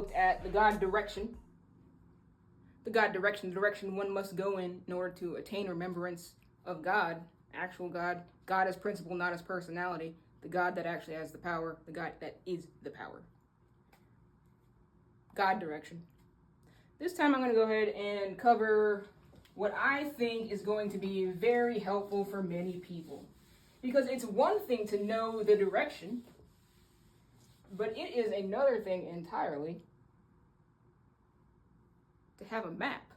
looked at the God direction. The God direction, the direction one must go in order to attain remembrance of God, actual God, God as principle, not as personality, the God that actually has the power, the God that is the power. God direction. This time I'm going to go ahead and cover what I think is going to be very helpful for many people. Because it's one thing to know the direction, but it is another thing entirely to have a map.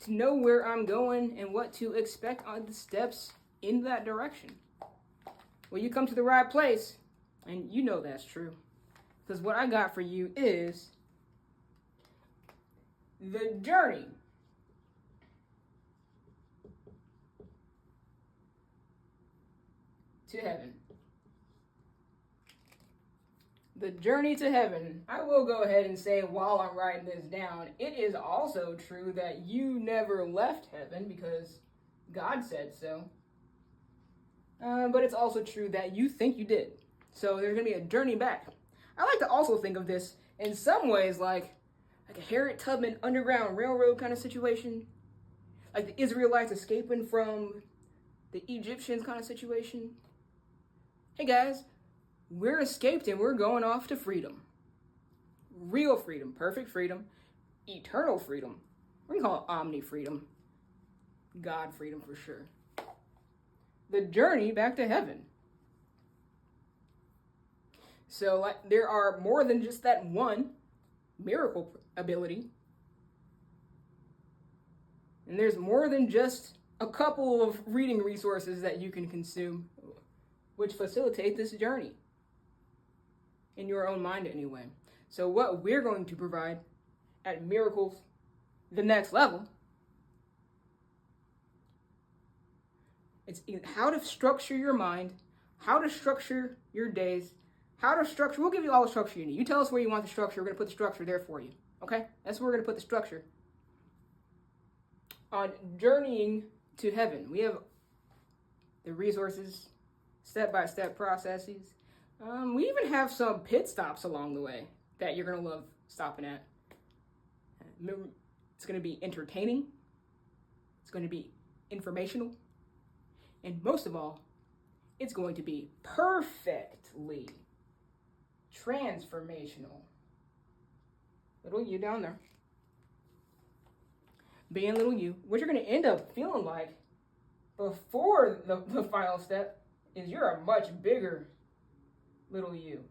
To know where I'm going and what to expect on the steps in that direction. Well, you come to the right place, and you know that's true. Because what I got for you is the journey to heaven. The journey to heaven. I will go ahead and say while I'm writing this down, it is also true that you never left heaven because God said so. But it's also true that you think you did. So there's going to be a journey back. I like to also think of this in some ways like a Harriet Tubman Underground Railroad kind of situation. Like the Israelites escaping from the Egyptians kind of situation. Hey guys, we're escaped and we're going off to freedom. Real freedom, perfect freedom, eternal freedom. We can call it omni-freedom. God freedom for sure. The journey back to heaven. So there are more than just that one miracle ability. And there's more than just a couple of reading resources that you can consume, which facilitate this journey. In your own mind anyway. So what we're going to provide at Miracles, the next level, it's how to structure your mind, how to structure your days, how to structure, we'll give you all the structure you need. You tell us where you want the structure, we're going to put the structure there for you. Okay? That's where we're going to put the structure. On journeying to heaven, we have the resources, step-by-step processes. We even have some pit stops along the way that you're going to love stopping at. It's going to be entertaining. It's going to be informational. And most of all, it's going to be perfectly transformational. Little you down there. Being little you. What you're going to end up feeling like before the final step is you're a much bigger little you.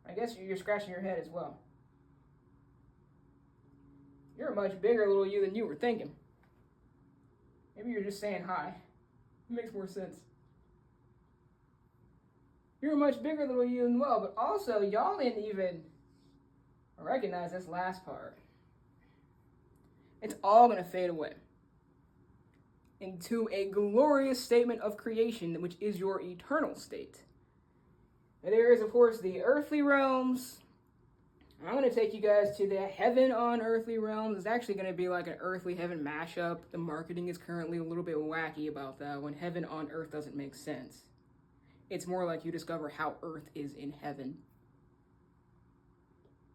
I guess you're scratching your head as well. You're a much bigger little you than you were thinking. Maybe you're just saying hi. It makes more sense. You're a much bigger little you as well, but also y'all didn't even recognize this last part. It's all going to fade away into a glorious statement of creation, which is your eternal state. And there is, of course, the earthly realms. I'm going to take you guys to the heaven on earthly realms. It's actually going to be like an earthly heaven mashup. The marketing is currently a little bit wacky about that when heaven on earth doesn't make sense. It's more like you discover how earth is in heaven.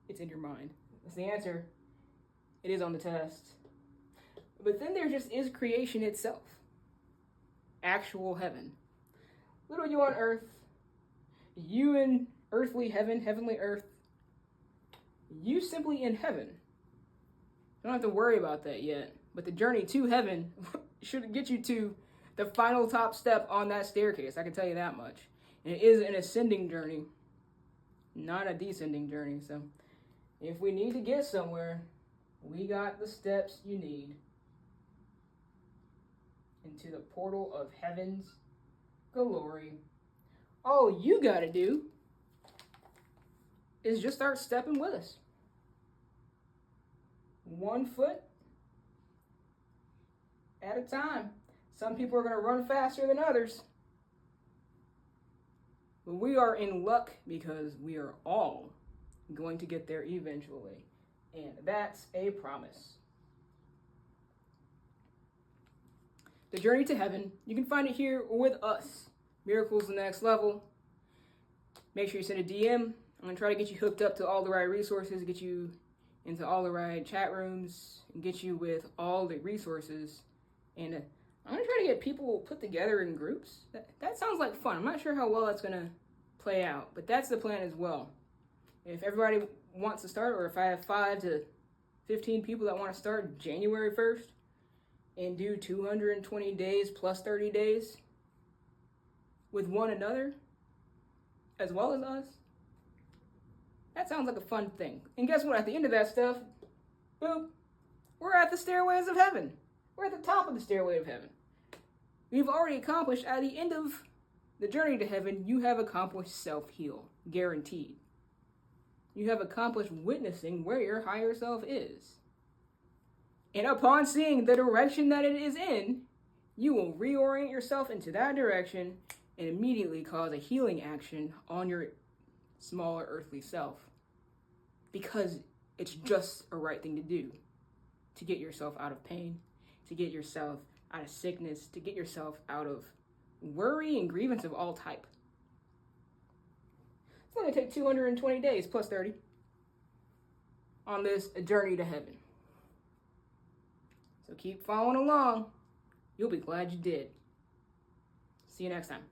It's in your mind. That's the answer. It is on the test. But then there just is creation itself. Actual heaven. Little you on earth. You in earthly heaven, heavenly earth. You simply in heaven. You don't have to worry about that yet. But the journey to heaven should get you to the final top step on that staircase. I can tell you that much. And it is an ascending journey, not a descending journey. So if we need to get somewhere, we got the steps you need into the portal of heaven's glory. All you got to do is just start stepping with us. 1 foot at a time. Some people are going to run faster than others. But we are in luck because we are all going to get there eventually. And that's a promise. The journey to heaven, you can find it here with us. Miracles the Next Level. Make sure you send a DM I'm going to try to get you hooked up to all the right resources, get you into all the right chat rooms, and get you with all the resources. And I'm going to try to get people put together in groups. That sounds like fun. I'm not sure how well that's going to play out, but that's the plan as well. If everybody wants to start, or if I have 5 to 15 people that want to start January 1st and do 220 days plus 30 days with one another, as well as us, that sounds like a fun thing. And guess what? At the end of that stuff, boop, we're at the stairways of heaven. We're at the top of the stairway of heaven. We've already accomplished, at the end of the journey to heaven, you have accomplished self-heal, guaranteed. You have accomplished witnessing where your higher self is. And upon seeing the direction that it is in, you will reorient yourself into that direction and immediately cause a healing action on your smaller earthly self. Because it's just a right thing to do. To get yourself out of pain, to get yourself out of sickness, to get yourself out of worry and grievance of all type. It's going to take 220 days plus 30 on this journey to heaven. So keep following along. You'll be glad you did. See you next time.